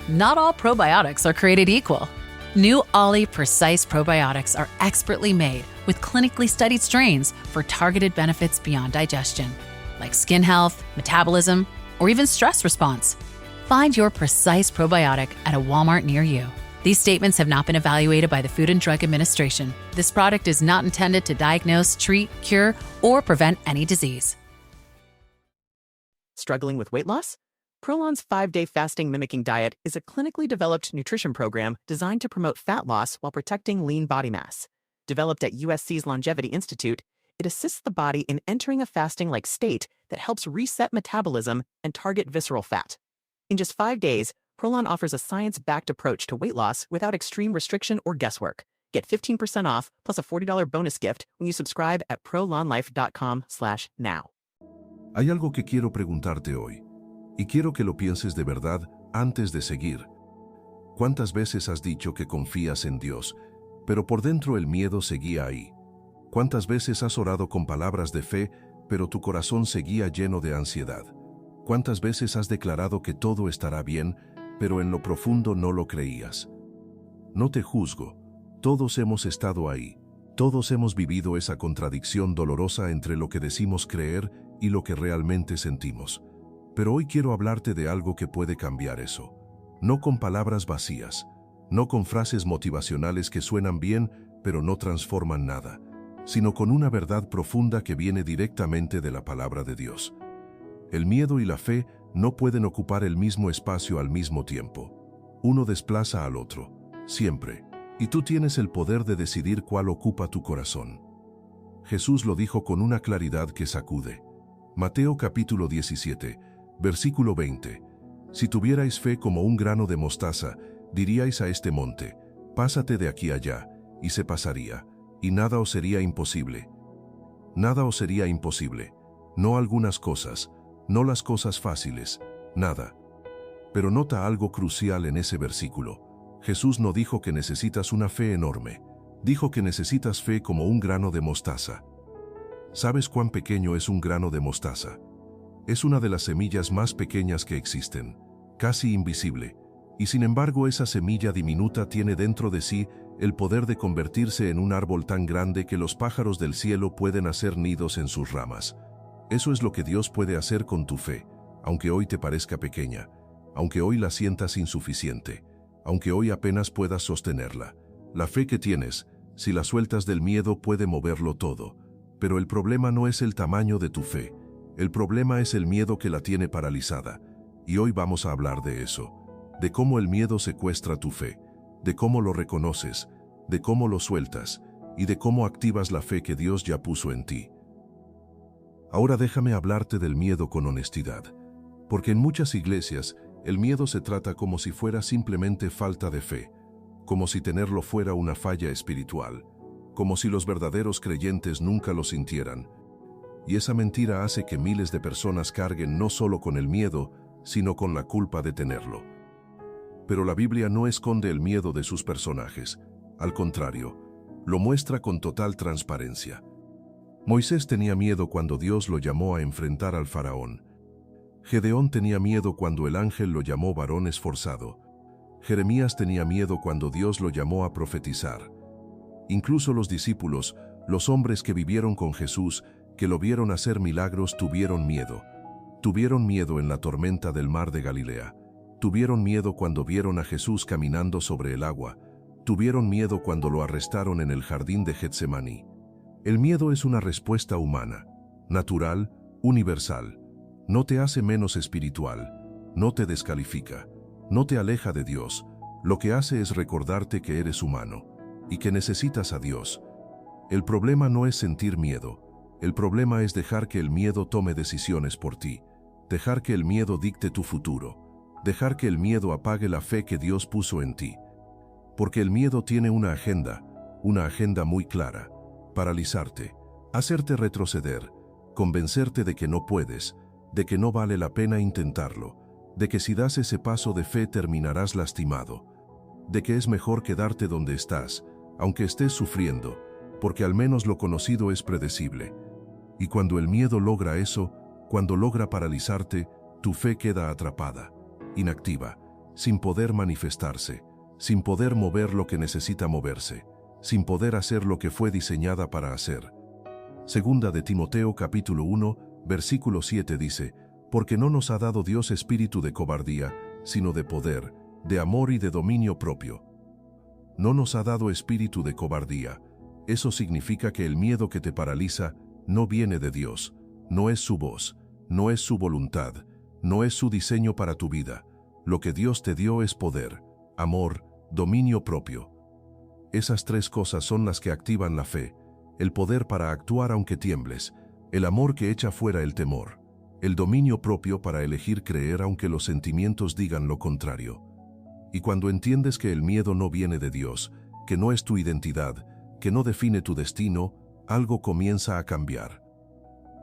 Not all probiotics are created equal. New Ollie Precise Probiotics are expertly made with clinically studied strains for targeted benefits beyond digestion, like skin health, metabolism, or even stress response. Find your Precise Probiotic at a Walmart near you. These statements have not been evaluated by the Food and Drug Administration. This product is not intended to diagnose, treat, cure, or prevent any disease. Struggling with weight loss? Prolon's 5-day fasting mimicking diet is a clinically developed nutrition program designed to promote fat loss while protecting lean body mass. Developed at USC's Longevity Institute, it assists the body in entering a fasting-like state that helps reset metabolism and target visceral fat. In just 5 days, Prolon offers a science-backed approach to weight loss without extreme restriction or guesswork. Get 15% off plus a $40 bonus gift when you subscribe at prolonlife.com/now. Hay algo que quiero preguntarte hoy, y quiero que lo pienses de verdad antes de seguir. ¿Cuántas veces has dicho que confías en Dios, pero por dentro el miedo seguía ahí? ¿Cuántas veces has orado con palabras de fe, pero tu corazón seguía lleno de ansiedad? ¿Cuántas veces has declarado que todo estará bien, pero en lo profundo no lo creías? No te juzgo, todos hemos estado ahí. Todos hemos vivido esa contradicción dolorosa entre lo que decimos creer y lo que realmente sentimos. Pero hoy quiero hablarte de algo que puede cambiar eso. No con palabras vacías, no con frases motivacionales que suenan bien, pero no transforman nada, sino con una verdad profunda que viene directamente de la palabra de Dios. El miedo y la fe no pueden ocupar el mismo espacio al mismo tiempo. Uno desplaza al otro, siempre. Y tú tienes el poder de decidir cuál ocupa tu corazón. Jesús lo dijo con una claridad que sacude. Mateo capítulo 17, versículo 20. Si tuvierais fe como un grano de mostaza, diríais a este monte, pásate de aquí allá, y se pasaría, y nada os sería imposible. Nada os sería imposible. No algunas cosas, no las cosas fáciles, nada. Pero nota algo crucial en ese versículo. Jesús no dijo que necesitas una fe enorme, dijo que necesitas fe como un grano de mostaza. ¿Sabes cuán pequeño es un grano de mostaza? Es una de las semillas más pequeñas que existen, casi invisible, y sin embargo esa semilla diminuta tiene dentro de sí el poder de convertirse en un árbol tan grande que los pájaros del cielo pueden hacer nidos en sus ramas. Eso es lo que Dios puede hacer con tu fe, aunque hoy te parezca pequeña, aunque hoy la sientas insuficiente, aunque hoy apenas puedas sostenerla. La fe que tienes, si la sueltas del miedo, puede moverlo todo. Pero el problema no es el tamaño de tu fe. El problema es el miedo que la tiene paralizada. Y hoy vamos a hablar de eso. De cómo el miedo secuestra tu fe. De cómo lo reconoces. De cómo lo sueltas. Y de cómo activas la fe que Dios ya puso en ti. Ahora déjame hablarte del miedo con honestidad. Porque en muchas iglesias, el miedo se trata como si fuera simplemente falta de fe, como si tenerlo fuera una falla espiritual, como si los verdaderos creyentes nunca lo sintieran. Y esa mentira hace que miles de personas carguen no solo con el miedo, sino con la culpa de tenerlo. Pero la Biblia no esconde el miedo de sus personajes, al contrario, lo muestra con total transparencia. Moisés tenía miedo cuando Dios lo llamó a enfrentar al faraón. Gedeón tenía miedo cuando el ángel lo llamó varón esforzado. Jeremías tenía miedo cuando Dios lo llamó a profetizar. Incluso los discípulos, los hombres que vivieron con Jesús, que lo vieron hacer milagros, tuvieron miedo. Tuvieron miedo en la tormenta del mar de Galilea. Tuvieron miedo cuando vieron a Jesús caminando sobre el agua. Tuvieron miedo cuando lo arrestaron en el jardín de Getsemaní. El miedo es una respuesta humana, natural, universal. No te hace menos espiritual, no te descalifica, no te aleja de Dios. Lo que hace es recordarte que eres humano y que necesitas a Dios. El problema no es sentir miedo, el problema es dejar que el miedo tome decisiones por ti, dejar que el miedo dicte tu futuro, dejar que el miedo apague la fe que Dios puso en ti. Porque el miedo tiene una agenda muy clara: paralizarte, hacerte retroceder, convencerte de que no puedes, de que no vale la pena intentarlo, de que si das ese paso de fe terminarás lastimado, de que es mejor quedarte donde estás, aunque estés sufriendo, porque al menos lo conocido es predecible. Y cuando el miedo logra eso, cuando logra paralizarte, tu fe queda atrapada, inactiva, sin poder manifestarse, sin poder mover lo que necesita moverse, sin poder hacer lo que fue diseñada para hacer. Segunda de Timoteo capítulo 1, versículo 7 dice, porque no nos ha dado Dios espíritu de cobardía, sino de poder, de amor y de dominio propio. No nos ha dado espíritu de cobardía. Eso significa que el miedo que te paraliza no viene de Dios, no es su voz, no es su voluntad, no es su diseño para tu vida. Lo que Dios te dio es poder, amor, dominio propio. Esas tres cosas son las que activan la fe, el poder para actuar aunque tiembles, el amor que echa fuera el temor, el dominio propio para elegir creer aunque los sentimientos digan lo contrario. Y cuando entiendes que el miedo no viene de Dios, que no es tu identidad, que no define tu destino, algo comienza a cambiar.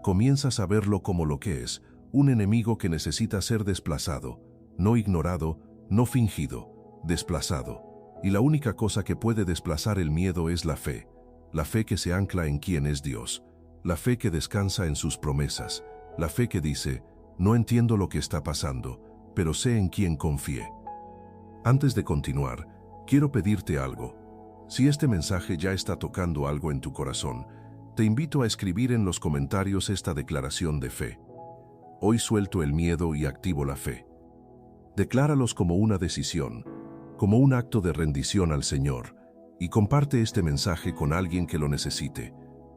Comienzas a verlo como lo que es, un enemigo que necesita ser desplazado, no ignorado, no fingido, desplazado. Y la única cosa que puede desplazar el miedo es la fe que se ancla en quien es Dios, la fe que descansa en sus promesas, la fe que dice, no entiendo lo que está pasando, pero sé en quién confié. Antes de continuar, quiero pedirte algo. Si este mensaje ya está tocando algo en tu corazón, te invito a escribir en los comentarios esta declaración de fe. Hoy suelto el miedo y activo la fe. Decláralos como una decisión, como un acto de rendición al Señor, y comparte este mensaje con alguien que lo necesite,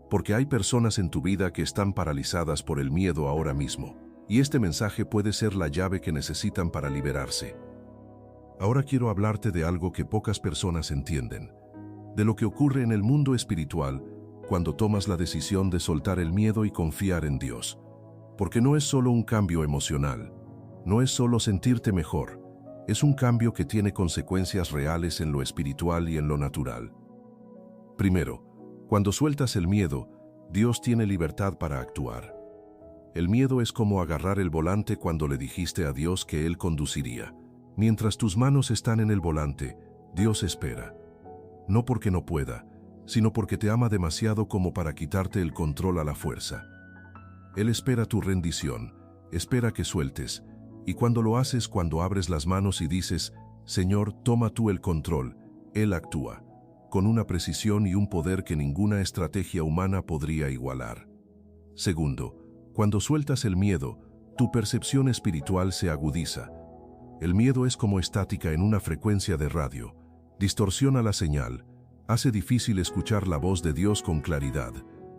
porque hay personas en tu vida que están paralizadas por el miedo ahora mismo, y este mensaje puede ser la llave que necesitan para liberarse. Ahora quiero hablarte de algo que pocas personas entienden, de lo que ocurre en el mundo espiritual cuando tomas la decisión de soltar el miedo y confiar en Dios. Porque no es solo un cambio emocional, no es solo sentirte mejor, es un cambio que tiene consecuencias reales en lo espiritual y en lo natural. Primero, cuando sueltas el miedo, Dios tiene libertad para actuar. El miedo es como agarrar el volante cuando le dijiste a Dios que Él conduciría. Mientras tus manos están en el volante, Dios espera. No porque no pueda, sino porque te ama demasiado como para quitarte el control a la fuerza. Él espera tu rendición, espera que sueltes, y cuando lo haces, cuando abres las manos y dices, Señor, toma tú el control, Él actúa, con una precisión y un poder que ninguna estrategia humana podría igualar. Segundo, cuando sueltas el miedo, tu percepción espiritual se agudiza. El miedo es como estática en una frecuencia de radio, distorsiona la señal, hace difícil escuchar la voz de Dios con claridad,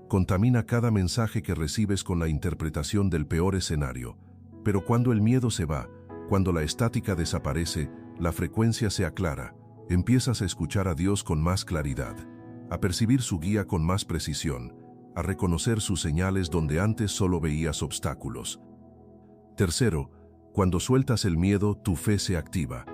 contamina cada mensaje que recibes con la interpretación del peor escenario. Pero cuando el miedo se va, cuando la estática desaparece, la frecuencia se aclara, empiezas a escuchar a Dios con más claridad, a percibir su guía con más precisión, a reconocer sus señales donde antes solo veías obstáculos. Tercero, cuando sueltas el miedo, tu fe se activa.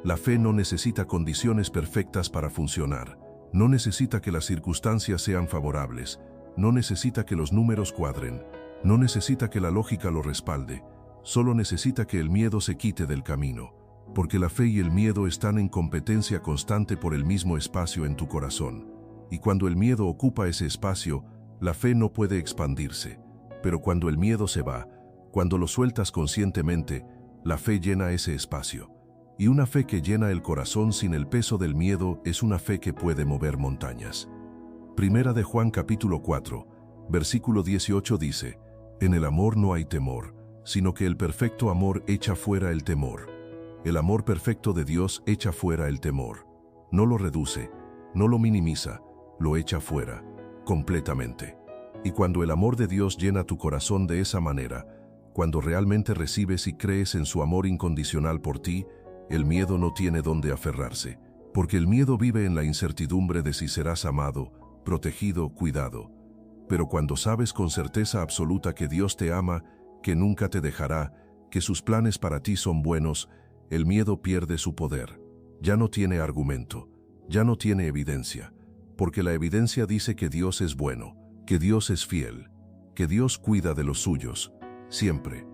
La fe no necesita condiciones perfectas para funcionar, no necesita que las circunstancias sean favorables, no necesita que los números cuadren, no necesita que la lógica lo respalde, solo necesita que el miedo se quite del camino, porque la fe y el miedo están en competencia constante por el mismo espacio en tu corazón, y cuando el miedo ocupa ese espacio, la fe no puede expandirse, pero cuando el miedo se va, cuando lo sueltas conscientemente, la fe llena ese espacio, y una fe que llena el corazón sin el peso del miedo es una fe que puede mover montañas. Primera de Juan capítulo 4, versículo 18 dice, en el amor no hay temor, sino que el perfecto amor echa fuera el temor. El amor perfecto de Dios echa fuera el temor. No lo reduce, no lo minimiza, lo echa fuera, completamente. Y cuando el amor de Dios llena tu corazón de esa manera, cuando realmente recibes y crees en su amor incondicional por ti, el miedo no tiene dónde aferrarse, porque el miedo vive en la incertidumbre de si serás amado, protegido, cuidado. Pero cuando sabes con certeza absoluta que Dios te ama, que nunca te dejará, que sus planes para ti son buenos, el miedo pierde su poder. Ya no tiene argumento, ya no tiene evidencia, porque la evidencia dice que Dios es bueno, que Dios es fiel, que Dios cuida de los suyos, siempre.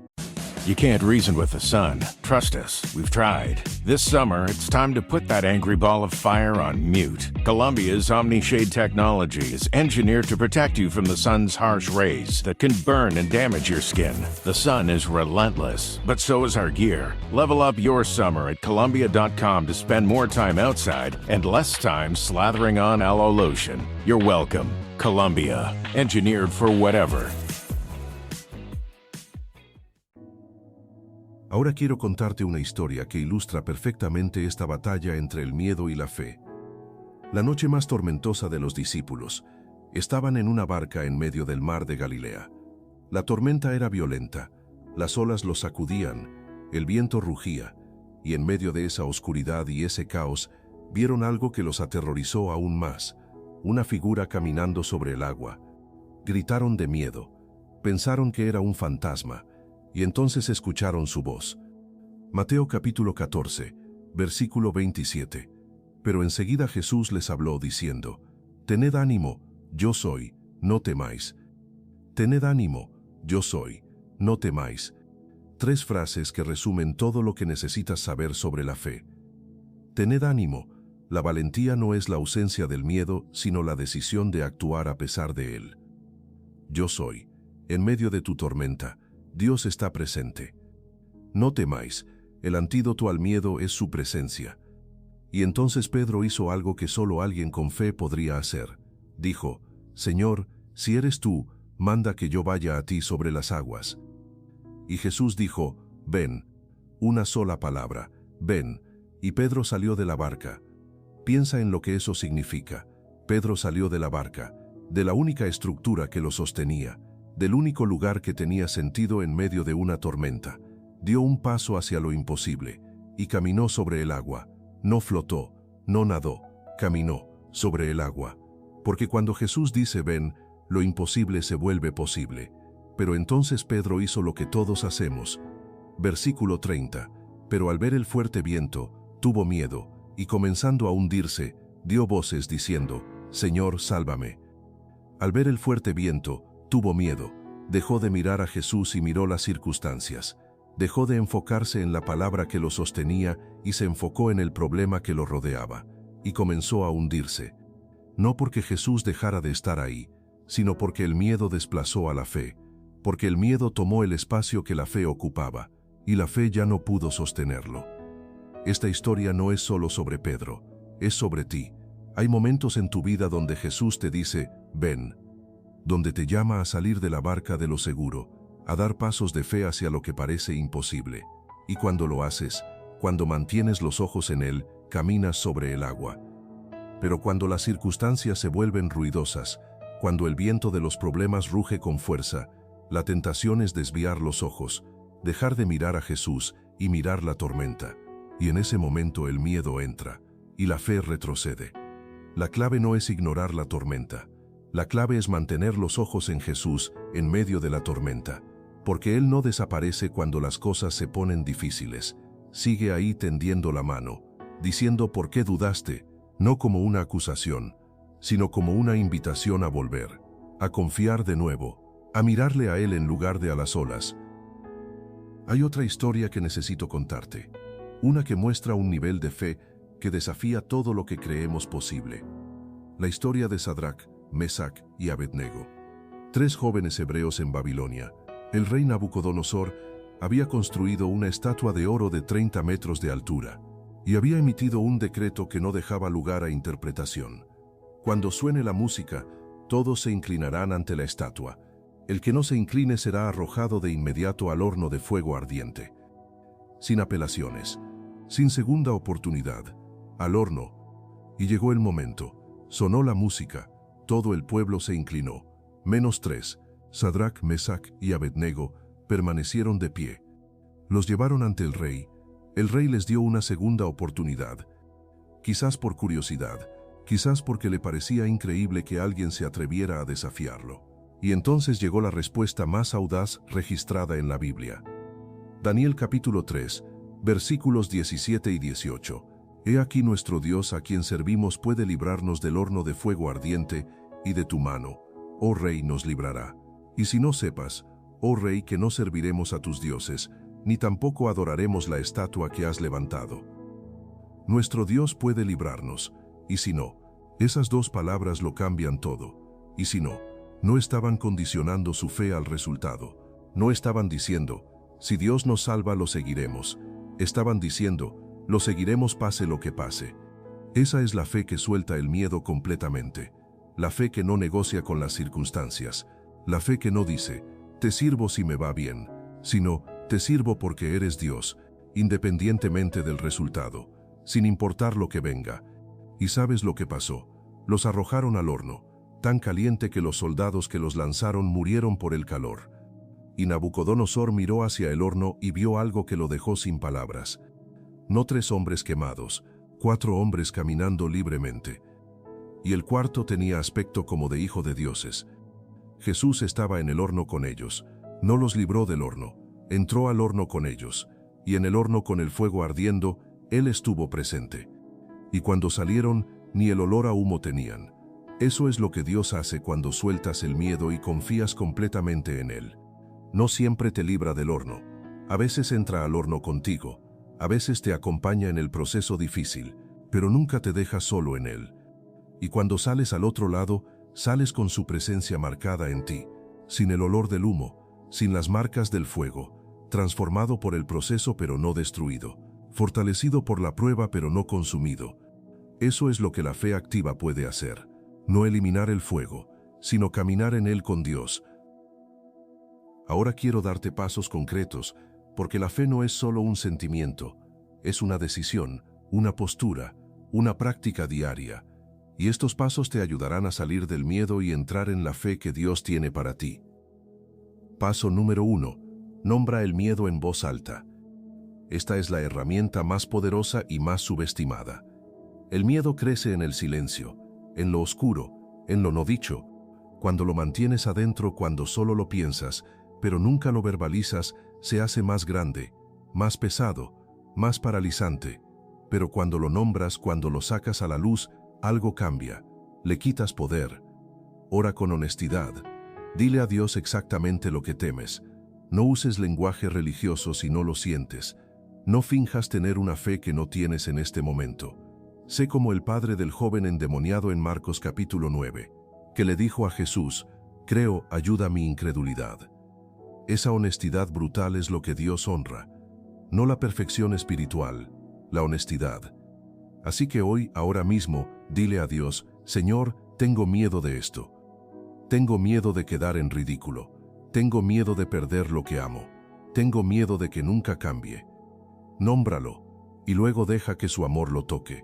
You can't reason with the sun. Trust us, we've tried. This summer, it's time to put that angry ball of fire on mute. Columbia's OmniShade technology is engineered to protect you from the sun's harsh rays that can burn and damage your skin. The sun is relentless, but so is our gear. Level up your summer at Columbia.com to spend more time outside and less time slathering on aloe lotion. You're welcome. Columbia, engineered for whatever. Ahora quiero contarte una historia que ilustra perfectamente esta batalla entre el miedo y la fe. La noche más tormentosa de los discípulos, estaban en una barca en medio del mar de Galilea. La tormenta era violenta, las olas los sacudían, el viento rugía, y en medio de esa oscuridad y ese caos, vieron algo que los aterrorizó aún más, una figura caminando sobre el agua. Gritaron de miedo, pensaron que era un fantasma, y entonces escucharon su voz. Mateo capítulo 14, versículo 27. Pero enseguida Jesús les habló diciendo, «Tened ánimo, yo soy, no temáis. Tened ánimo, yo soy, no temáis». 3 frases que resumen todo lo que necesitas saber sobre la fe. Tened ánimo. La valentía no es la ausencia del miedo, sino la decisión de actuar a pesar de él. Yo soy. En medio de tu tormenta, Dios está presente. No temáis, el antídoto al miedo es su presencia. Y entonces Pedro hizo algo que solo alguien con fe podría hacer. Dijo, «Señor, si eres tú, manda que yo vaya a ti sobre las aguas». Y Jesús dijo, «Ven». Una sola palabra, «Ven». Y Pedro salió de la barca. Piensa en lo que eso significa. Pedro salió de la barca, de la única estructura que lo sostenía, del único lugar que tenía sentido en medio de una tormenta. Dio un paso hacia lo imposible y caminó sobre el agua. No flotó, no nadó, caminó sobre el agua. Porque cuando Jesús dice ven, lo imposible se vuelve posible. Pero entonces Pedro hizo lo que todos hacemos. Versículo 30. Pero al ver el fuerte viento, tuvo miedo, y comenzando a hundirse, dio voces diciendo, «Señor, sálvame». Al ver el fuerte viento, tuvo miedo, dejó de mirar a Jesús y miró las circunstancias. Dejó de enfocarse en la palabra que lo sostenía y se enfocó en el problema que lo rodeaba, y comenzó a hundirse. No porque Jesús dejara de estar ahí, sino porque el miedo desplazó a la fe, porque el miedo tomó el espacio que la fe ocupaba, y la fe ya no pudo sostenerlo. Esta historia no es solo sobre Pedro, es sobre ti. Hay momentos en tu vida donde Jesús te dice, ven, donde te llama a salir de la barca de lo seguro, a dar pasos de fe hacia lo que parece imposible. Y cuando lo haces, cuando mantienes los ojos en Él, caminas sobre el agua. Pero cuando las circunstancias se vuelven ruidosas, cuando el viento de los problemas ruge con fuerza, la tentación es desviar los ojos, dejar de mirar a Jesús y mirar la tormenta. Y en ese momento el miedo entra, y la fe retrocede. La clave no es ignorar la tormenta. La clave es mantener los ojos en Jesús en medio de la tormenta, porque Él no desaparece cuando las cosas se ponen difíciles. Sigue ahí tendiendo la mano, diciendo ¿por qué dudaste? No como una acusación, sino como una invitación a volver, a confiar de nuevo, a mirarle a Él en lugar de a las olas. Hay otra historia que necesito contarte, una que muestra un nivel de fe que desafía todo lo que creemos posible. La historia de Sadrac, Mesac y Abednego. 3 jóvenes hebreos en Babilonia. El rey Nabucodonosor había construido una estatua de oro de 30 metros de altura y había emitido un decreto que no dejaba lugar a interpretación. Cuando suene la música, todos se inclinarán ante la estatua. El que no se incline será arrojado de inmediato al horno de fuego ardiente. Sin apelaciones, sin segunda oportunidad, al horno. Y llegó el momento. Sonó la música. Todo el pueblo se inclinó. Menos 3, Sadrac, Mesac y Abednego, permanecieron de pie. Los llevaron ante el rey. El rey les dio una segunda oportunidad. Quizás por curiosidad, quizás porque le parecía increíble que alguien se atreviera a desafiarlo. Y entonces llegó la respuesta más audaz registrada en la Biblia. Daniel capítulo 3, versículos 17 y 18. He aquí nuestro Dios a quien servimos puede librarnos del horno de fuego ardiente, y de tu mano, oh rey, nos librará. Y si no sepas, oh rey, que no serviremos a tus dioses, ni tampoco adoraremos la estatua que has levantado. Nuestro Dios puede librarnos, y si no, esas dos palabras lo cambian todo. Y si no, no estaban condicionando su fe al resultado. No estaban diciendo, si Dios nos salva lo seguiremos. Estaban diciendo, lo seguiremos pase lo que pase. Esa es la fe que suelta el miedo completamente. La fe que no negocia con las circunstancias. La fe que no dice, te sirvo si me va bien, sino, te sirvo porque eres Dios, independientemente del resultado, sin importar lo que venga. ¿Y sabes lo que pasó? Los arrojaron al horno, tan caliente que los soldados que los lanzaron murieron por el calor. Y Nabucodonosor miró hacia el horno y vio algo que lo dejó sin palabras. No 3 hombres quemados, 4 hombres caminando libremente. Y el cuarto tenía aspecto como de hijo de dioses. Jesús estaba en el horno con ellos, no los libró del horno, entró al horno con ellos, y en el horno con el fuego ardiendo, Él estuvo presente. Y cuando salieron, ni el olor a humo tenían. Eso es lo que Dios hace cuando sueltas el miedo y confías completamente en Él. No siempre te libra del horno. A veces entra al horno contigo, a veces te acompaña en el proceso difícil, pero nunca te deja solo en Él. Y cuando sales al otro lado, sales con su presencia marcada en ti, sin el olor del humo, sin las marcas del fuego, transformado por el proceso pero no destruido, fortalecido por la prueba pero no consumido. Eso es lo que la fe activa puede hacer, no eliminar el fuego, sino caminar en él con Dios. Ahora quiero darte pasos concretos, porque la fe no es solo un sentimiento, es una decisión, una postura, una práctica diaria. Y estos pasos te ayudarán a salir del miedo y entrar en la fe que Dios tiene para ti. Paso número 1. Nombra el miedo en voz alta. Esta es la herramienta más poderosa y más subestimada. El miedo crece en el silencio, en lo oscuro, en lo no dicho, cuando lo mantienes adentro, cuando solo lo piensas, pero nunca lo verbalizas, se hace más grande, más pesado, más paralizante. Pero cuando lo nombras, cuando lo sacas a la luz, algo cambia, le quitas poder. Ora con honestidad. Dile a Dios exactamente lo que temes. No uses lenguaje religioso si no lo sientes. No finjas tener una fe que no tienes en este momento. Sé como el padre del joven endemoniado en Marcos capítulo 9, que le dijo a Jesús, creo, ayuda mi incredulidad. Esa honestidad brutal es lo que Dios honra. No la perfección espiritual, la honestidad. Así que hoy, ahora mismo, dile a Dios, Señor, tengo miedo de esto. Tengo miedo de quedar en ridículo. Tengo miedo de perder lo que amo. Tengo miedo de que nunca cambie. Nómbralo, y luego deja que su amor lo toque.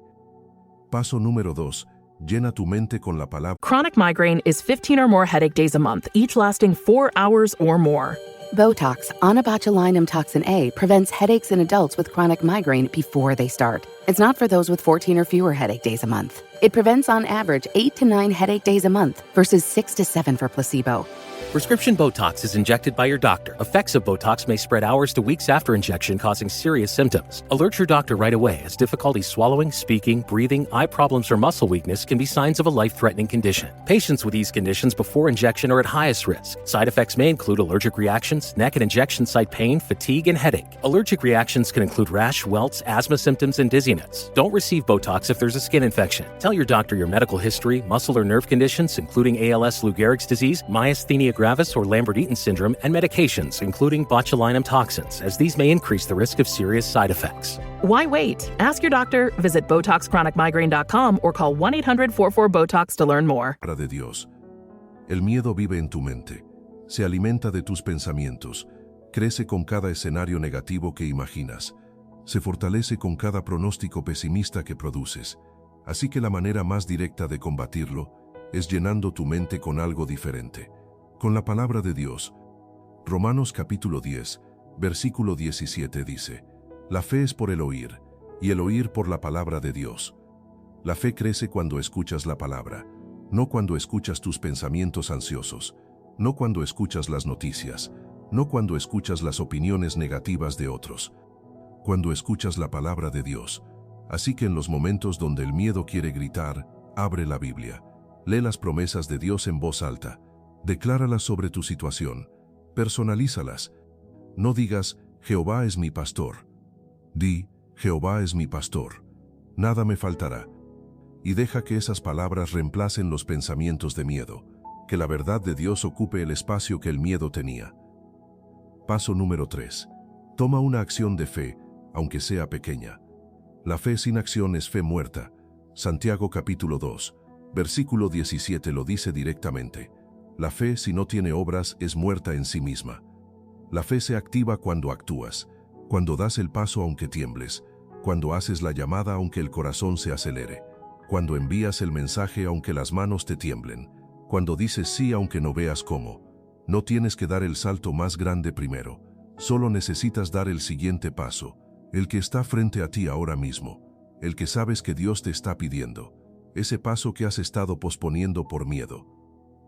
Paso número 2. Llena tu mente con la palabra. Chronic migraine is 15 or more headache days a month, each lasting 4 hours or more. Botox, onabotulinum toxin A, prevents headaches in adults with chronic migraine before they start. It's not for those with 14 or fewer headache days a month. It prevents on average 8 to 9 headache days a month versus 6 to 7 for placebo. Prescription Botox is injected by your doctor. Effects of Botox may spread hours to weeks after injection, causing serious symptoms. Alert your doctor right away, as difficulty swallowing, speaking, breathing, eye problems, or muscle weakness can be signs of a life-threatening condition. Patients with these conditions before injection are at highest risk. Side effects may include allergic reactions, neck and injection site pain, fatigue, and headache. Allergic reactions can include rash, welts, asthma symptoms, and dizziness. Don't receive Botox if there's a skin infection. Tell your doctor your medical history, muscle or nerve conditions, including ALS, Lou Gehrig's disease, myasthenia gravis, or Lambert-Eaton syndrome, and medications, including botulinum toxins, as these may increase the risk of serious side effects. Why wait? Ask your doctor, visit BotoxChronicMigraine.com, or call 1-800-44-BOTOX to learn more. De Dios. El miedo vive en tu mente, se alimenta de tus pensamientos, crece con cada escenario negativo que imaginas, se fortalece con cada pronóstico pesimista que produces. Así que la manera más directa de combatirlo es llenando tu mente con algo diferente, con la palabra de Dios. Romanos capítulo 10, versículo 17 dice, la fe es por el oír, y el oír por la palabra de Dios. La fe crece cuando escuchas la palabra, no cuando escuchas tus pensamientos ansiosos, no cuando escuchas las noticias, no cuando escuchas las opiniones negativas de otros, cuando escuchas la palabra de Dios. Así que en los momentos donde el miedo quiere gritar, abre la Biblia, lee las promesas de Dios en voz alta, decláralas sobre tu situación, personalízalas. No digas, Jehová es mi pastor. Di, Jehová es mi pastor. Nada me faltará. Y deja que esas palabras reemplacen los pensamientos de miedo, que la verdad de Dios ocupe el espacio que el miedo tenía. Paso número 3. Toma una acción de fe, aunque sea pequeña. La fe sin acción es fe muerta. Santiago capítulo 2, versículo 17 lo dice directamente. La fe, si no tiene obras, es muerta en sí misma. La fe se activa cuando actúas, cuando das el paso aunque tiembles, cuando haces la llamada aunque el corazón se acelere, cuando envías el mensaje aunque las manos te tiemblen, cuando dices sí aunque no veas cómo. No tienes que dar el salto más grande primero, solo necesitas dar el siguiente paso, el que está frente a ti ahora mismo, el que sabes que Dios te está pidiendo, ese paso que has estado posponiendo por miedo.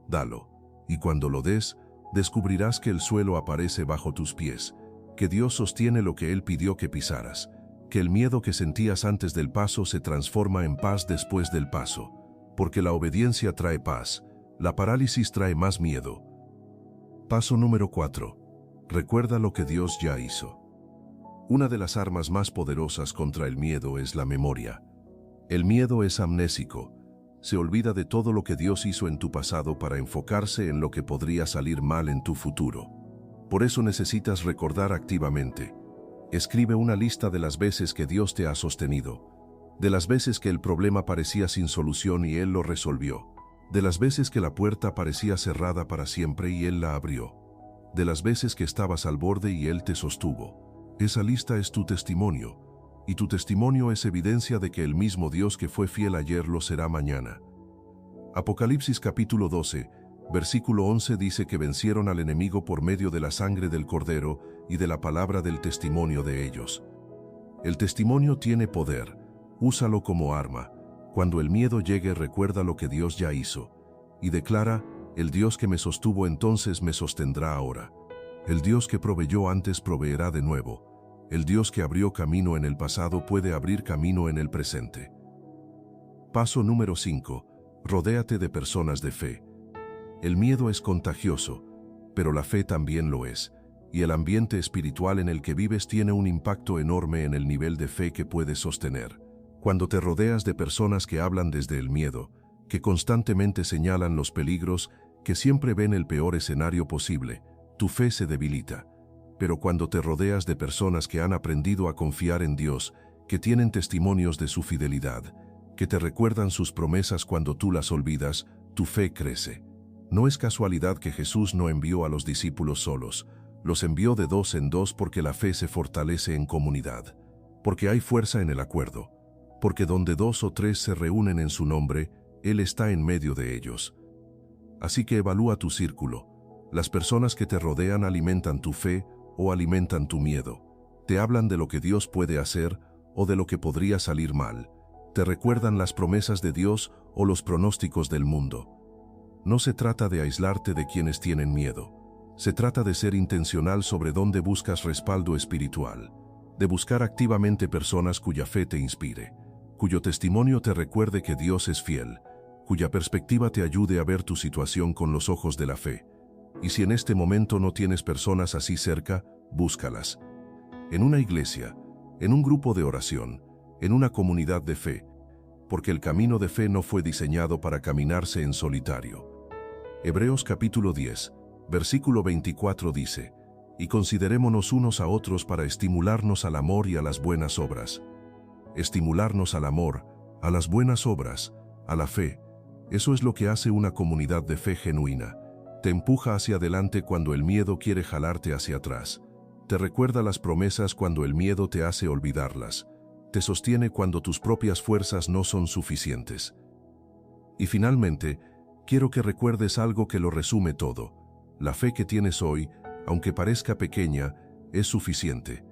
Dalo, y cuando lo des, descubrirás que el suelo aparece bajo tus pies, que Dios sostiene lo que Él pidió que pisaras, que el miedo que sentías antes del paso se transforma en paz después del paso, porque la obediencia trae paz, la parálisis trae más miedo. Paso número 4. Recuerda lo que Dios ya hizo. Una de las armas más poderosas contra el miedo es la memoria. El miedo es amnésico. Se olvida de todo lo que Dios hizo en tu pasado para enfocarse en lo que podría salir mal en tu futuro. Por eso necesitas recordar activamente. Escribe una lista de las veces que Dios te ha sostenido, de las veces que el problema parecía sin solución y Él lo resolvió, de las veces que la puerta parecía cerrada para siempre y Él la abrió, de las veces que estabas al borde y Él te sostuvo. Esa lista es tu testimonio, y tu testimonio es evidencia de que el mismo Dios que fue fiel ayer lo será mañana. Apocalipsis capítulo 12, versículo 11 dice que vencieron al enemigo por medio de la sangre del Cordero y de la palabra del testimonio de ellos. El testimonio tiene poder, úsalo como arma. Cuando el miedo llegue, recuerda lo que Dios ya hizo, y declara, el Dios que me sostuvo entonces me sostendrá ahora. El Dios que proveyó antes proveerá de nuevo. El Dios que abrió camino en el pasado puede abrir camino en el presente. Paso número 5. Rodéate de personas de fe. El miedo es contagioso, pero la fe también lo es, y el ambiente espiritual en el que vives tiene un impacto enorme en el nivel de fe que puedes sostener. Cuando te rodeas de personas que hablan desde el miedo, que constantemente señalan los peligros, que siempre ven el peor escenario posible, tu fe se debilita. Pero cuando te rodeas de personas que han aprendido a confiar en Dios, que tienen testimonios de su fidelidad, que te recuerdan sus promesas cuando tú las olvidas, tu fe crece. No es casualidad que Jesús no envió a los discípulos solos, los envió de 2 en 2 porque la fe se fortalece en comunidad, porque hay fuerza en el acuerdo, porque donde 2 o 3 se reúnen en su nombre, Él está en medio de ellos. Así que evalúa tu círculo. Las personas que te rodean alimentan tu fe o alimentan tu miedo. Te hablan de lo que Dios puede hacer o de lo que podría salir mal. Te recuerdan las promesas de Dios o los pronósticos del mundo. No se trata de aislarte de quienes tienen miedo. Se trata de ser intencional sobre dónde buscas respaldo espiritual, de buscar activamente personas cuya fe te inspire, cuyo testimonio te recuerde que Dios es fiel, cuya perspectiva te ayude a ver tu situación con los ojos de la fe. Y si en este momento no tienes personas así cerca, búscalas. En una iglesia, en un grupo de oración, en una comunidad de fe, porque el camino de fe no fue diseñado para caminarse en solitario. Hebreos capítulo 10, versículo 24 dice, y considerémonos unos a otros para estimularnos al amor y a las buenas obras. Estimularnos al amor, a las buenas obras, a la fe. Eso es lo que hace una comunidad de fe genuina. Te empuja hacia adelante cuando el miedo quiere jalarte hacia atrás. Te recuerda las promesas cuando el miedo te hace olvidarlas. Te sostiene cuando tus propias fuerzas no son suficientes. Y finalmente, quiero que recuerdes algo que lo resume todo. La fe que tienes hoy, aunque parezca pequeña, es suficiente.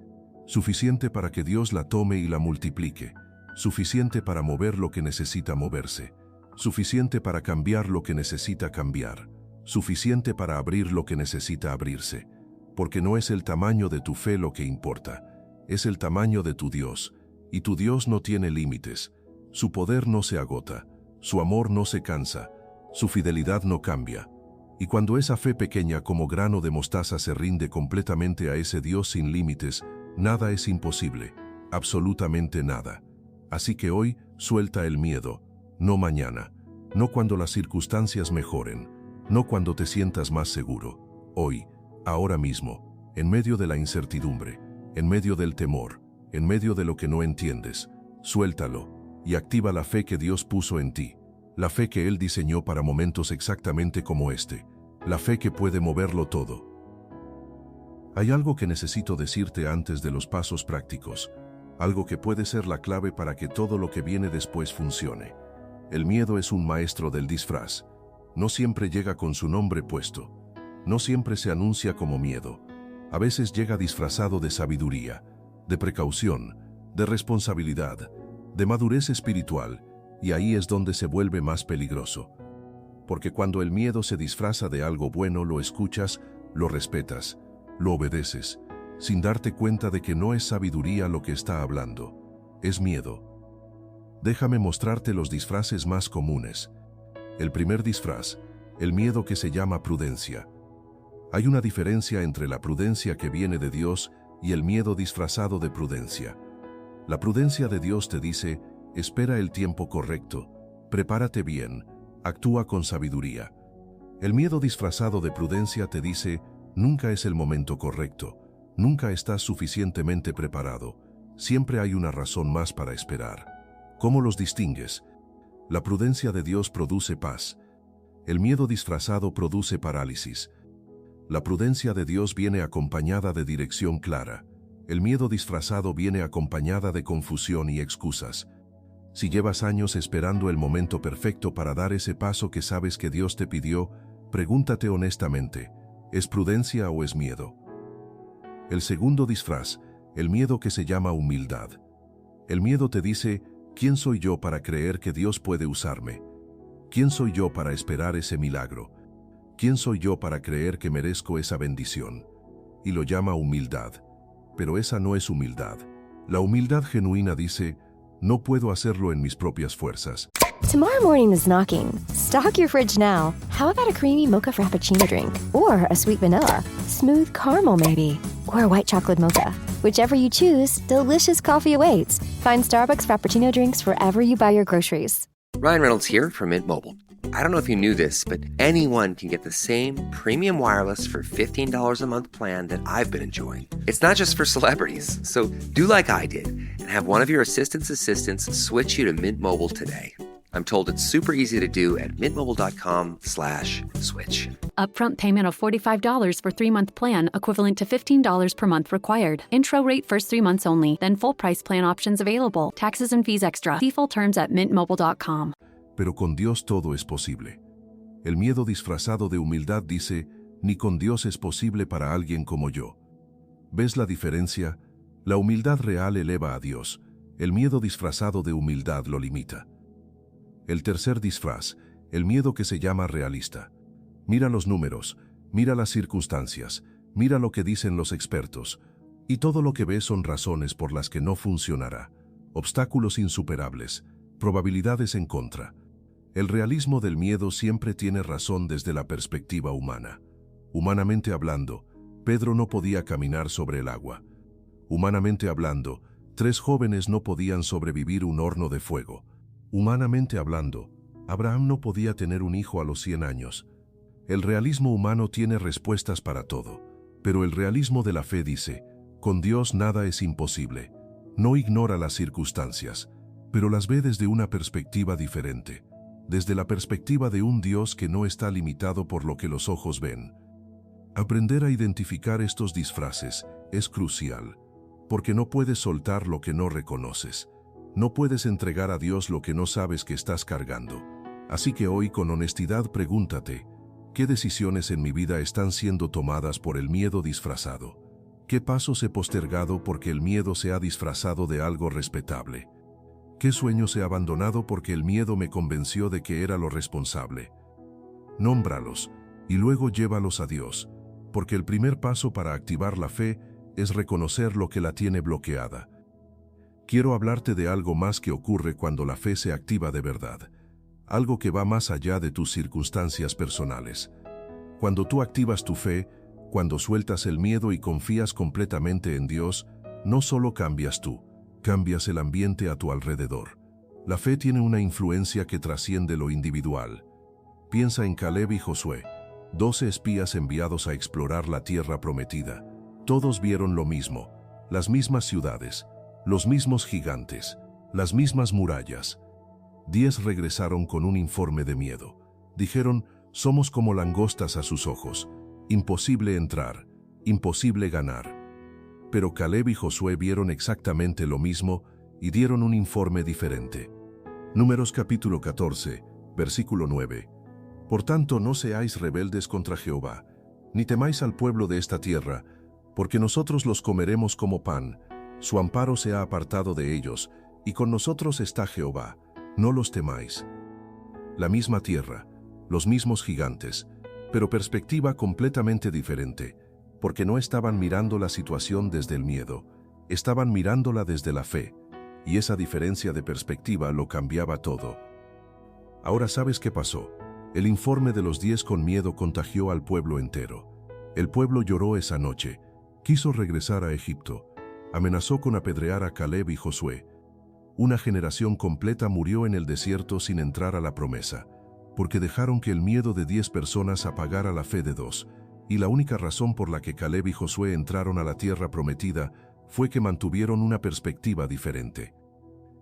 Suficiente para que Dios la tome y la multiplique. Suficiente para mover lo que necesita moverse. Suficiente para cambiar lo que necesita cambiar. Suficiente para abrir lo que necesita abrirse, porque no es el tamaño de tu fe lo que importa, es el tamaño de tu Dios, y tu Dios no tiene límites, su poder no se agota, su amor no se cansa, su fidelidad no cambia. Y cuando esa fe pequeña como grano de mostaza se rinde completamente a ese Dios sin límites, nada es imposible, absolutamente nada. Así que hoy, suelta el miedo, no mañana, no cuando las circunstancias mejoren, no cuando te sientas más seguro. Hoy, ahora mismo, en medio de la incertidumbre, en medio del temor, en medio de lo que no entiendes, suéltalo y activa la fe que Dios puso en ti, la fe que Él diseñó para momentos exactamente como este, la fe que puede moverlo todo. Hay algo que necesito decirte antes de los pasos prácticos, algo que puede ser la clave para que todo lo que viene después funcione. El miedo es un maestro del disfraz. No siempre llega con su nombre puesto. No siempre se anuncia como miedo. A veces llega disfrazado de sabiduría, de precaución, de responsabilidad, de madurez espiritual, y ahí es donde se vuelve más peligroso. Porque cuando el miedo se disfraza de algo bueno, lo escuchas, lo respetas, lo obedeces, sin darte cuenta de que no es sabiduría lo que está hablando, es miedo. Déjame mostrarte los disfraces más comunes. El primer disfraz, el miedo que se llama prudencia. Hay una diferencia entre la prudencia que viene de Dios y el miedo disfrazado de prudencia. La prudencia de Dios te dice, espera el tiempo correcto, prepárate bien, actúa con sabiduría. El miedo disfrazado de prudencia te dice, nunca es el momento correcto, nunca estás suficientemente preparado, siempre hay una razón más para esperar. ¿Cómo los distingues? La prudencia de Dios produce paz. El miedo disfrazado produce parálisis. La prudencia de Dios viene acompañada de dirección clara. El miedo disfrazado viene acompañada de confusión y excusas. Si llevas años esperando el momento perfecto para dar ese paso que sabes que Dios te pidió, pregúntate honestamente, ¿es prudencia o es miedo? El segundo disfraz, el miedo que se llama humildad. El miedo te dice, ¿quién soy yo para creer que Dios puede usarme? ¿Quién soy yo para esperar ese milagro? ¿Quién soy yo para creer que merezco esa bendición? Y lo llama humildad. Pero esa no es humildad. La humildad genuina dice, no puedo hacerlo en mis propias fuerzas. Tomorrow morning is knocking. Stock your fridge now. How about a creamy mocha frappuccino drink? Or a sweet vanilla? Smooth caramel maybe? Or a white chocolate mocha? Whichever you choose, delicious coffee awaits. Find Starbucks Frappuccino drinks wherever you buy your groceries. Ryan Reynolds here from Mint Mobile. I don't know if you knew this, but anyone can get the same premium wireless for $15 a month plan that I've been enjoying. It's not just for celebrities. So do like I did and have one of your assistants switch you to Mint Mobile today. I'm told it's super easy to do at mintmobile.com/switch. Upfront payment of $45 for 3-month plan, equivalent to $15 per month required. Intro rate first 3 months only, then full price plan options available. Taxes and fees extra. See full terms at mintmobile.com. Pero con Dios todo es posible. El miedo disfrazado de humildad dice, ni con Dios es posible para alguien como yo. ¿Ves la diferencia? La humildad real eleva a Dios. El miedo disfrazado de humildad lo limita. El tercer disfraz, el miedo que se llama realista. Mira los números, mira las circunstancias, mira lo que dicen los expertos, y todo lo que ves son razones por las que no funcionará, obstáculos insuperables, probabilidades en contra. El realismo del miedo siempre tiene razón desde la perspectiva humana. Humanamente hablando, Pedro no podía caminar sobre el agua. Humanamente hablando, 3 jóvenes no podían sobrevivir un horno de fuego. Humanamente hablando, Abraham no podía tener un hijo a los 100 años. El realismo humano tiene respuestas para todo, pero el realismo de la fe dice, con Dios nada es imposible. No ignora las circunstancias, pero las ve desde una perspectiva diferente, desde la perspectiva de un Dios que no está limitado por lo que los ojos ven. Aprender a identificar estos disfraces es crucial, porque no puedes soltar lo que no reconoces. No puedes entregar a Dios lo que no sabes que estás cargando. Así que hoy con honestidad pregúntate, ¿qué decisiones en mi vida están siendo tomadas por el miedo disfrazado? ¿Qué pasos he postergado porque el miedo se ha disfrazado de algo respetable? ¿Qué sueños he abandonado porque el miedo me convenció de que era lo responsable? Nómbralos y luego llévalos a Dios, porque el primer paso para activar la fe es reconocer lo que la tiene bloqueada. Quiero hablarte de algo más que ocurre cuando la fe se activa de verdad, algo que va más allá de tus circunstancias personales. Cuando tú activas tu fe, cuando sueltas el miedo y confías completamente en Dios, no solo cambias tú, cambias el ambiente a tu alrededor. La fe tiene una influencia que trasciende lo individual. Piensa en Caleb y Josué, 12 espías enviados a explorar la tierra prometida. Todos vieron lo mismo, las mismas ciudades, los mismos gigantes, las mismas murallas. 10 regresaron con un informe de miedo. Dijeron, somos como langostas a sus ojos, imposible entrar, imposible ganar. Pero Caleb y Josué vieron exactamente lo mismo y dieron un informe diferente. Números capítulo 14, versículo 9. Por tanto, no seáis rebeldes contra Jehová, ni temáis al pueblo de esta tierra, porque nosotros los comeremos como pan, su amparo se ha apartado de ellos, y con nosotros está Jehová, no los temáis. La misma tierra, los mismos gigantes, pero perspectiva completamente diferente, porque no estaban mirando la situación desde el miedo, estaban mirándola desde la fe, y esa diferencia de perspectiva lo cambiaba todo. Ahora sabes qué pasó. El informe de los 10 con miedo contagió al pueblo entero. El pueblo lloró esa noche, quiso regresar a Egipto, amenazó con apedrear a Caleb y Josué. Una generación completa murió en el desierto sin entrar a la promesa, porque dejaron que el miedo de 10 personas apagara la fe de 2, y la única razón por la que Caleb y Josué entraron a la tierra prometida fue que mantuvieron una perspectiva diferente,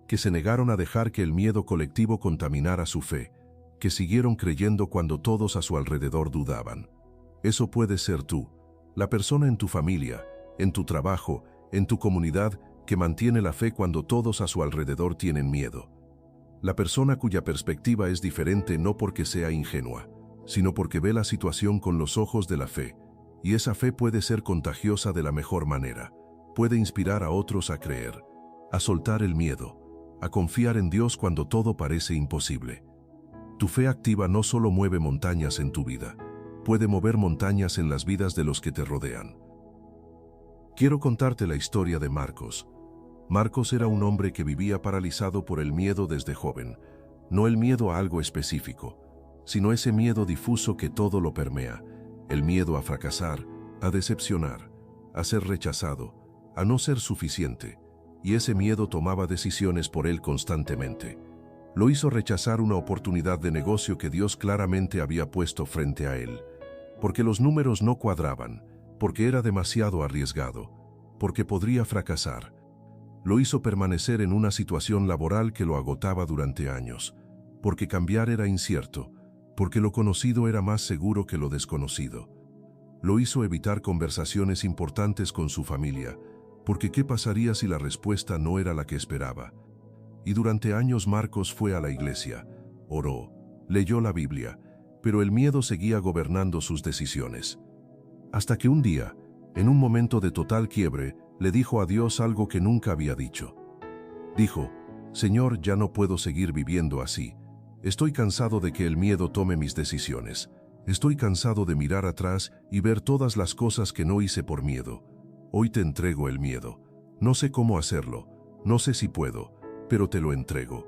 que se negaron a dejar que el miedo colectivo contaminara su fe, que siguieron creyendo cuando todos a su alrededor dudaban. Eso puede ser tú, la persona en tu familia, en tu trabajo, en tu comunidad que mantiene la fe cuando todos a su alrededor tienen miedo. La persona cuya perspectiva es diferente no porque sea ingenua, sino porque ve la situación con los ojos de la fe, y esa fe puede ser contagiosa de la mejor manera. Puede inspirar a otros a creer, a soltar el miedo, a confiar en Dios cuando todo parece imposible. Tu fe activa no solo mueve montañas en tu vida, puede mover montañas en las vidas de los que te rodean. Quiero contarte la historia de Marcos. Marcos era un hombre que vivía paralizado por el miedo desde joven, no el miedo a algo específico, sino ese miedo difuso que todo lo permea, el miedo a fracasar, a decepcionar, a ser rechazado, a no ser suficiente, y ese miedo tomaba decisiones por él constantemente. Lo hizo rechazar una oportunidad de negocio que Dios claramente había puesto frente a él, porque los números no cuadraban, porque era demasiado arriesgado, porque podría fracasar. Lo hizo permanecer en una situación laboral que lo agotaba durante años, porque cambiar era incierto, porque lo conocido era más seguro que lo desconocido. Lo hizo evitar conversaciones importantes con su familia, porque ¿qué pasaría si la respuesta no era la que esperaba? Y durante años Marcos fue a la iglesia, oró, leyó la Biblia, pero el miedo seguía gobernando sus decisiones. Hasta que un día, en un momento de total quiebre, le dijo a Dios algo que nunca había dicho. Dijo, Señor, ya no puedo seguir viviendo así. Estoy cansado de que el miedo tome mis decisiones. Estoy cansado de mirar atrás y ver todas las cosas que no hice por miedo. Hoy te entrego el miedo. No sé cómo hacerlo, no sé si puedo, pero te lo entrego.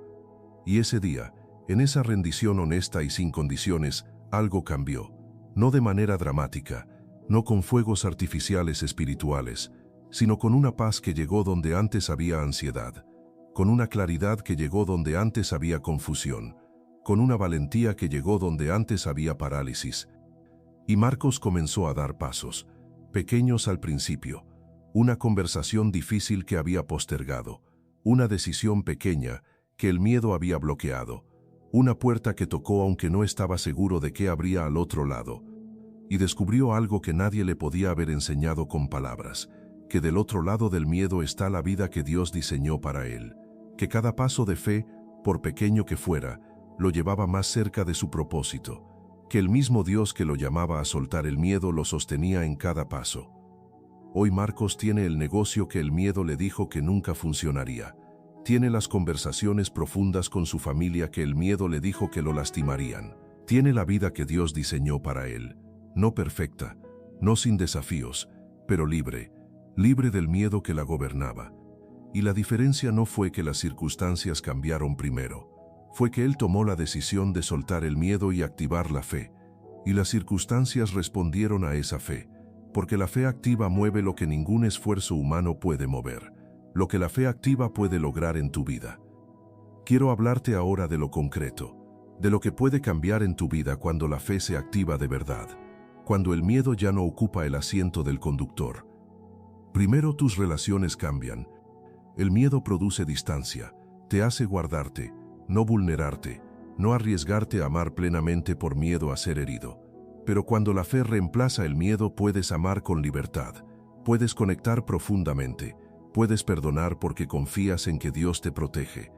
Y ese día, en esa rendición honesta y sin condiciones, algo cambió. No de manera dramática, no con fuegos artificiales espirituales, sino con una paz que llegó donde antes había ansiedad, con una claridad que llegó donde antes había confusión, con una valentía que llegó donde antes había parálisis. Y Marcos comenzó a dar pasos, pequeños al principio, una conversación difícil que había postergado, una decisión pequeña que el miedo había bloqueado, una puerta que tocó aunque no estaba seguro de qué habría al otro lado, y descubrió algo que nadie le podía haber enseñado con palabras, que del otro lado del miedo está la vida que Dios diseñó para él, que cada paso de fe, por pequeño que fuera, lo llevaba más cerca de su propósito, que el mismo Dios que lo llamaba a soltar el miedo lo sostenía en cada paso. Hoy Marcos tiene el negocio que el miedo le dijo que nunca funcionaría. Tiene las conversaciones profundas con su familia que el miedo le dijo que lo lastimarían. Tiene la vida que Dios diseñó para él, no perfecta, no sin desafíos, pero libre, libre del miedo que la gobernaba. Y la diferencia no fue que las circunstancias cambiaron primero, fue que él tomó la decisión de soltar el miedo y activar la fe. Y las circunstancias respondieron a esa fe, porque la fe activa mueve lo que ningún esfuerzo humano puede mover, lo que la fe activa puede lograr en tu vida. Quiero hablarte ahora de lo concreto, de lo que puede cambiar en tu vida cuando la fe se activa de verdad, cuando el miedo ya no ocupa el asiento del conductor. Primero, tus relaciones cambian. El miedo produce distancia, te hace guardarte, no vulnerarte, no arriesgarte a amar plenamente por miedo a ser herido. Pero cuando la fe reemplaza el miedo, puedes amar con libertad, puedes conectar profundamente, puedes perdonar porque confías en que Dios te protege.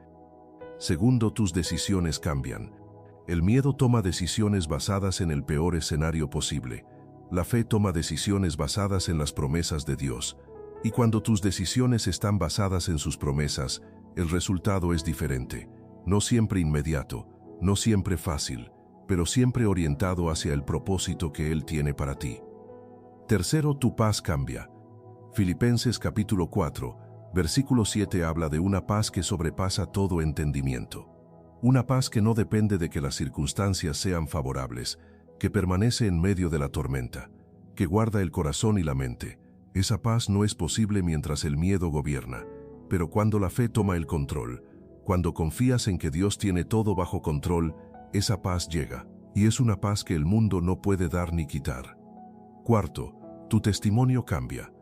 Segundo, tus decisiones cambian. El miedo toma decisiones basadas en el peor escenario posible. La fe toma decisiones basadas en las promesas de Dios. Y cuando tus decisiones están basadas en sus promesas, el resultado es diferente. No siempre inmediato, no siempre fácil, pero siempre orientado hacia el propósito que Él tiene para ti. Tercero, tu paz cambia. Filipenses capítulo 4, versículo 7 habla de una paz que sobrepasa todo entendimiento. Una paz que no depende de que las circunstancias sean favorables, que permanece en medio de la tormenta, que guarda el corazón y la mente. Esa paz no es posible mientras el miedo gobierna, pero cuando la fe toma el control, cuando confías en que Dios tiene todo bajo control, esa paz llega, y es una paz que el mundo no puede dar ni quitar. Cuarto, tu testimonio cambia.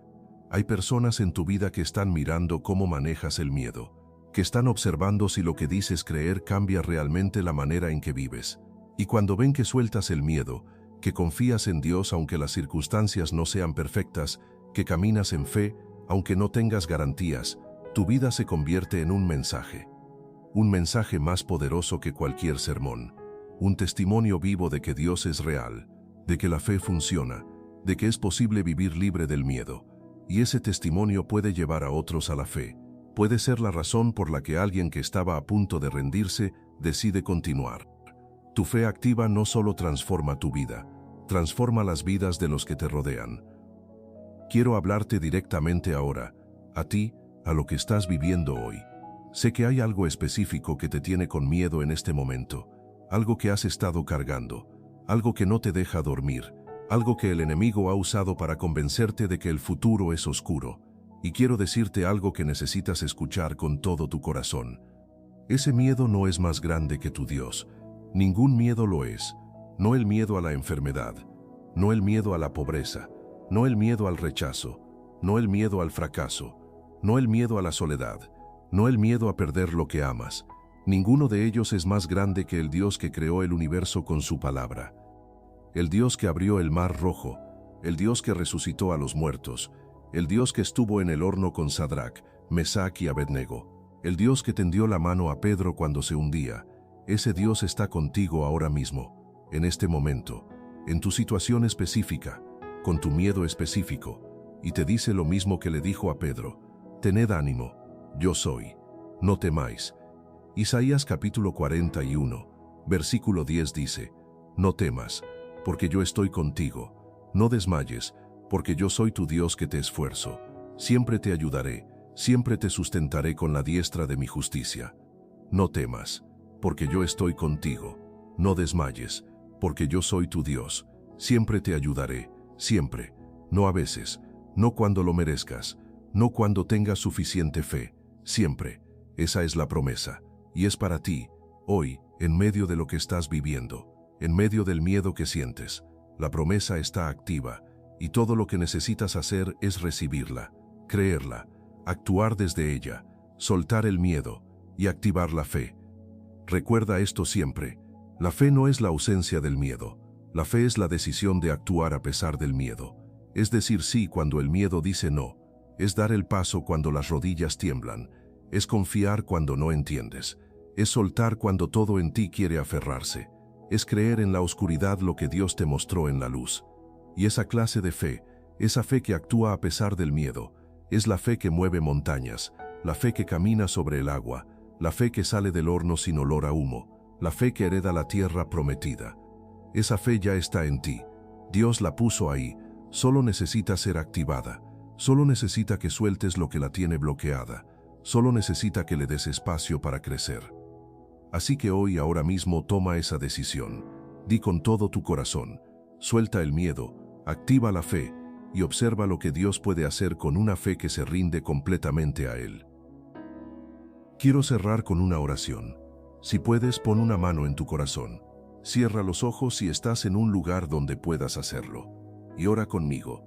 Hay personas en tu vida que están mirando cómo manejas el miedo, que están observando si lo que dices creer cambia realmente la manera en que vives. Y cuando ven que sueltas el miedo, que confías en Dios aunque las circunstancias no sean perfectas, que caminas en fe aunque no tengas garantías, tu vida se convierte en un mensaje más poderoso que cualquier sermón, un testimonio vivo de que Dios es real, de que la fe funciona, de que es posible vivir libre del miedo, y ese testimonio puede llevar a otros a la fe. Puede ser la razón por la que alguien que estaba a punto de rendirse decide continuar. Tu fe activa no solo transforma tu vida, transforma las vidas de los que te rodean. Quiero hablarte directamente ahora, a ti, a lo que estás viviendo hoy. Sé que hay algo específico que te tiene con miedo en este momento, algo que has estado cargando, algo que no te deja dormir, algo que el enemigo ha usado para convencerte de que el futuro es oscuro. Y quiero decirte algo que necesitas escuchar con todo tu corazón. Ese miedo no es más grande que tu Dios. Ningún miedo lo es. No el miedo a la enfermedad, no el miedo a la pobreza, no el miedo al rechazo, no el miedo al fracaso, no el miedo a la soledad, no el miedo a perder lo que amas. Ninguno de ellos es más grande que el Dios que creó el universo con su palabra. El Dios que abrió el mar rojo, el Dios que resucitó a los muertos, el Dios que estuvo en el horno con Sadrach, Mesach y Abednego, el Dios que tendió la mano a Pedro cuando se hundía. Ese Dios está contigo ahora mismo, en este momento, en tu situación específica, con tu miedo específico, y te dice lo mismo que le dijo a Pedro: tened ánimo, yo soy, no temáis. Isaías capítulo 41, versículo 10 dice: no temas, porque yo estoy contigo, no desmayes, porque yo soy tu Dios que te esfuerzo. Siempre te ayudaré, siempre te sustentaré con la diestra de mi justicia. No temas, porque yo estoy contigo. No desmayes, porque yo soy tu Dios. Siempre te ayudaré, siempre, no a veces, no cuando lo merezcas, no cuando tengas suficiente fe, siempre. Esa es la promesa, y es para ti, hoy, en medio de lo que estás viviendo, en medio del miedo que sientes. La promesa está activa, y todo lo que necesitas hacer es recibirla, creerla, actuar desde ella, soltar el miedo y activar la fe. Recuerda esto siempre: la fe no es la ausencia del miedo, la fe es la decisión de actuar a pesar del miedo. Es decir sí cuando el miedo dice no, es dar el paso cuando las rodillas tiemblan, es confiar cuando no entiendes, es soltar cuando todo en ti quiere aferrarse, es creer en la oscuridad lo que Dios te mostró en la luz. Y esa clase de fe, esa fe que actúa a pesar del miedo, es la fe que mueve montañas, la fe que camina sobre el agua, la fe que sale del horno sin olor a humo, la fe que hereda la tierra prometida. Esa fe ya está en ti. Dios la puso ahí, solo necesita ser activada, solo necesita que sueltes lo que la tiene bloqueada, solo necesita que le des espacio para crecer. Así que hoy, ahora mismo, toma esa decisión. Di con todo tu corazón: Suelta el miedo, activa la fe y observa lo que Dios puede hacer con una fe que se rinde completamente a Él. Quiero cerrar con una oración. Si puedes, pon una mano en tu corazón. Cierra los ojos si estás en un lugar donde puedas hacerlo. Y ora conmigo.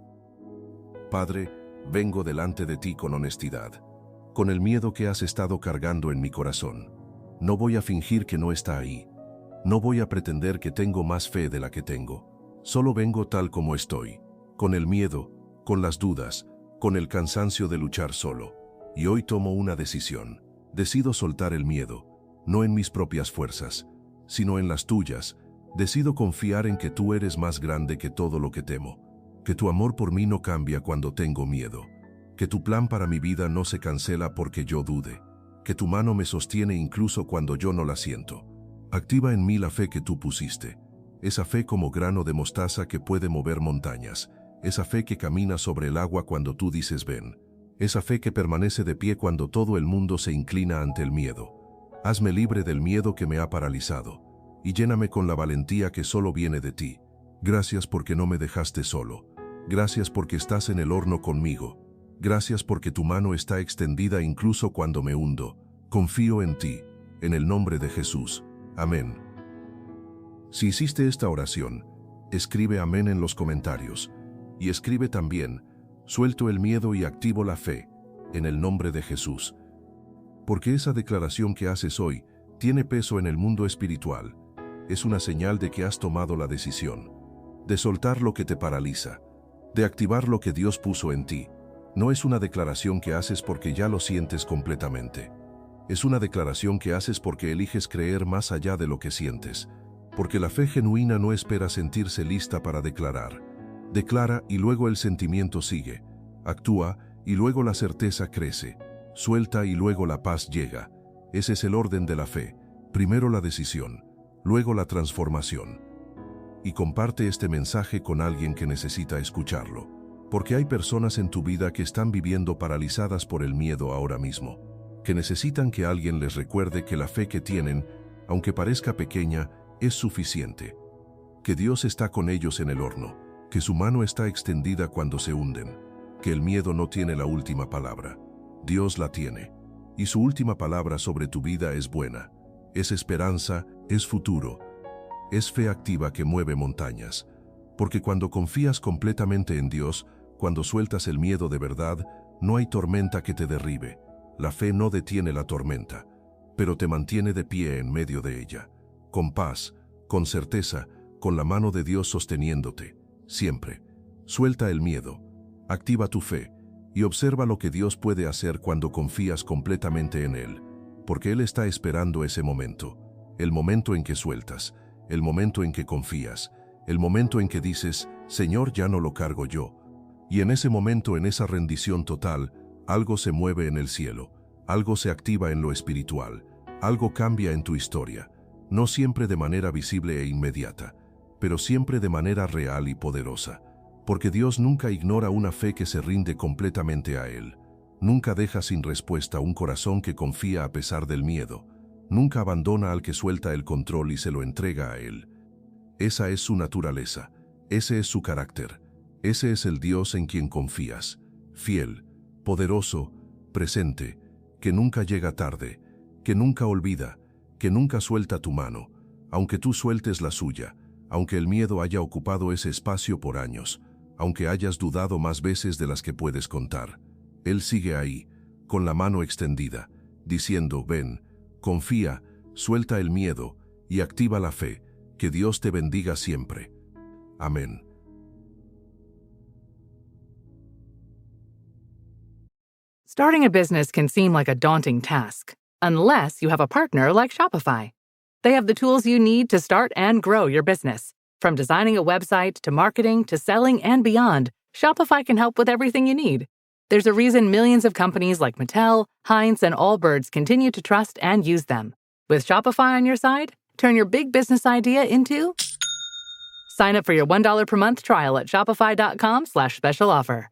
Padre, vengo delante de ti con honestidad, con el miedo que has estado cargando en mi corazón. No voy a fingir que no está ahí. No voy a pretender que tengo más fe de la que tengo. Solo vengo tal como estoy, con el miedo, con las dudas, con el cansancio de luchar solo. Y hoy tomo una decisión. Decido soltar el miedo, no en mis propias fuerzas, sino en las tuyas. Decido confiar en que tú eres más grande que todo lo que temo, que tu amor por mí no cambia cuando tengo miedo, que tu plan para mi vida no se cancela porque yo dude, que tu mano me sostiene incluso cuando yo no la siento. Activa en mí la fe que tú pusiste, esa fe como grano de mostaza que puede mover montañas, esa fe que camina sobre el agua cuando tú dices ven, esa fe que permanece de pie cuando todo el mundo se inclina ante el miedo. Hazme libre del miedo que me ha paralizado y lléname con la valentía que solo viene de ti. Gracias porque no me dejaste solo. Gracias porque estás en el horno conmigo. Gracias porque tu mano está extendida incluso cuando me hundo. Confío en ti, en el nombre de Jesús. Amén. Si hiciste esta oración, escribe amén en los comentarios. Y escribe también, suelto el miedo y activo la fe, en el nombre de Jesús. Porque esa declaración que haces hoy tiene peso en el mundo espiritual. Es una señal de que has tomado la decisión de soltar lo que te paraliza, de activar lo que Dios puso en ti. No es una declaración que haces porque ya lo sientes completamente. Es una declaración que haces porque eliges creer más allá de lo que sientes. Porque la fe genuina no espera sentirse lista para declarar. Declara y luego el sentimiento sigue. Actúa y luego la certeza crece. Suelta y luego la paz llega. Ese es el orden de la fe. Primero la decisión, luego la transformación. Y comparte este mensaje con alguien que necesita escucharlo. Porque hay personas en tu vida que están viviendo paralizadas por el miedo ahora mismo, que necesitan que alguien les recuerde que la fe que tienen, aunque parezca pequeña, es suficiente. Que Dios está con ellos en el horno, que su mano está extendida cuando se hunden, que el miedo no tiene la última palabra. Dios la tiene. Y su última palabra sobre tu vida es buena. Es esperanza, es futuro. Es fe activa que mueve montañas. Porque cuando confías completamente en Dios, cuando sueltas el miedo de verdad, no hay tormenta que te derribe. La fe no detiene la tormenta, pero te mantiene de pie en medio de ella. Con paz, con certeza, con la mano de Dios sosteniéndote. Siempre. Suelta el miedo. Activa tu fe. Y observa lo que Dios puede hacer cuando confías completamente en Él, porque Él está esperando ese momento, el momento en que sueltas, el momento en que confías, el momento en que dices, Señor, ya no lo cargo yo. Y en ese momento, en esa rendición total, algo se mueve en el cielo, algo se activa en lo espiritual, algo cambia en tu historia, no siempre de manera visible e inmediata, pero siempre de manera real y poderosa. Porque Dios nunca ignora una fe que se rinde completamente a Él. Nunca deja sin respuesta un corazón que confía a pesar del miedo. Nunca abandona al que suelta el control y se lo entrega a Él. Esa es su naturaleza. Ese es su carácter. Ese es el Dios en quien confías. Fiel, poderoso, presente, que nunca llega tarde, que nunca olvida, que nunca suelta tu mano, aunque tú sueltes la suya, aunque el miedo haya ocupado ese espacio por años, aunque hayas dudado más veces de las que puedes contar. Él sigue ahí, con la mano extendida, diciendo, ven, confía, suelta el miedo y activa la fe. Que Dios te bendiga siempre. Amén. Starting a business can seem like a daunting task, unless you have a partner like Shopify. They have the tools you need to start and grow your business. From designing a website to marketing to selling and beyond, Shopify can help with everything you need. There's a reason millions of companies like Mattel, Heinz, and Allbirds continue to trust and use them. With Shopify on your side, turn your big business idea into... Sign up for your $1 per month trial at shopify.com/special offer.